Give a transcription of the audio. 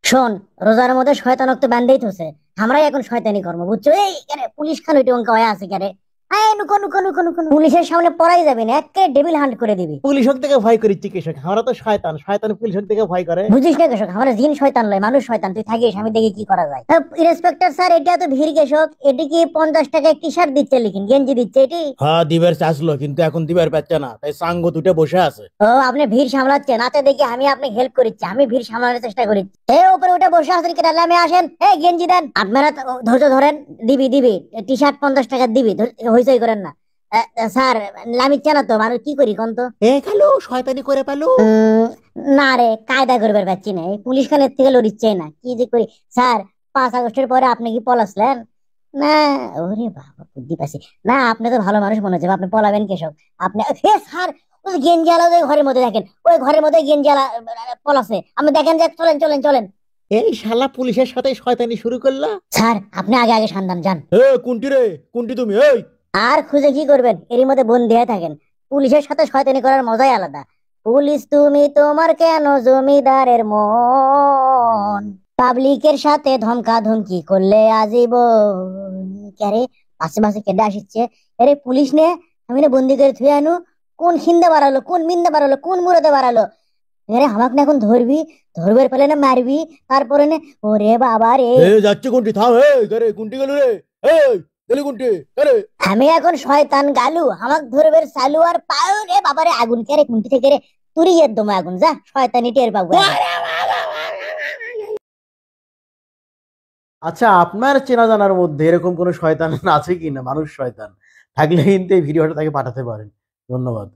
শোন, রোজার মধ্যে শয়তানক তো বান্ধেই থছে। আমরাই এখন শয়তানি কর্ম, বুঝছো? এই কেন পুলিশ খান ওইটা অঙ্ক হয়ে আছে কেন? এই নুকো নুকো নুকো নুকো নুকো। পুলিশের সামনে পড়াই যাবে না, একে ডেভিল হান্ট করে দিবি। পুলিশ থেকে ভয় করি চিকিৎসক, আমরা তো শয়তান, শয়তান পুলিশ থেকে ভয় করে। বুঝিস না কৃষক, আমরা জিন শয়তান লয়, মানুষ শয়তান। তুই থাকিস, আমি দেখি কি করা যায়। ইন্সপেক্টর স্যার, এটা তো ভিড় কৃষক, এটি কি 50 টাকায় টি শার্ট দিচ্ছে, লিখিন গেঞ্জি দিচ্ছে এটি? হ্যাঁ দিবার চাইছিল, কিন্তু এখন দিবার পাচ্ছে না, তাই সাঙ্গ দুটো বসে আছে। ও, আপনি ভিড় সামলাচ্ছেন? আচ্ছা দেখি, আমি আপনি হেল্প করিচ্ছি, আমি ভিড় সামলানোর চেষ্টা করিচ্ছি। উপরে উঠে বসে আছেন কেটে, আমি আসেন। গেঞ্জি দেন। আপনারা তো ধৈর্য ধরেন, দিবি দিবি। টি শার্ট 50 টাকা দিবি, হইচই করেন না। স্যার, লামিচ্ছে না তো, মানুষ কি করি কোন তো? খালো শয়তানি করে পেলো। না রে, কায়দা করবার পাচ্ছি না, এই পুলিশ খানের থেকে লড়িচ্ছে না, কি যে করি। স্যার, 5 আগস্টের পরে আপনি কি পলাসলেন? না। ওরে বাবা, বুদ্ধি পাচ্ছি না। আপনি তো ভালো মানুষ মনে হচ্ছে, আপনি পলাবেন কেসব? আপনি স্যার, ওই গেঞ্জি আলা ওই ঘরের মধ্যে দেখেন, ওই ঘরের মধ্যে গেঞ্জি আলা পলাছে, আপনি দেখেন যে, চলেন চলেন চলেন। এই শালা পুলিশের সাথে শয়তানি শুরু করলা। স্যার, আপনি আগে আগে সান্দান যান। কুন্টি রে, কুন্টি তুমি? এই আর খুঁজে কি করবেন, এরই মধ্যে বন্দি হয়ে থাকেন। পুলিশের সাথে শয়তানি করার মজাই আলাদা। পুলিশ তুমি, তোমার কেন জমিদারের মন, পাবলিকের সাথে ধমকা ধমকি করলে আজীবন। ক্যারে, আশেপাশে কেডে আসছে? আরে পুলিশ নে, আমি না বন্দি করে থুয়ে আনু। কোন খিন্দে বাড়ালো, কোন মিন্দে বাড়ালো, কোন মুরদে বাড়ালো? আরে আমাকে না এখন ধরবি, ধরবার পেলে না মারবি, তারপরে না। ওরে বাবা রে, যাচ্ছে কুন্টি, থাম। কুন্টি গেল রে। গেলি কুন্টি রে। আমি এখন শয়তান গালু, আমাক ধরবের চালু আর পাও রে বাবারে, আগুন কে রে কুন্টি থেকে রে, তুরি এর দমে আগুন, যা শয়তানি টের পাবো। আচ্ছা, আপনার চেনা জানার মধ্যে এরকম কোনো শয়তান আছে কিনা, মানুষ শয়তান থাকলে কিন্তু এই ভিডিওটা তাকে পাঠাতে পারেন। ধন্যবাদ।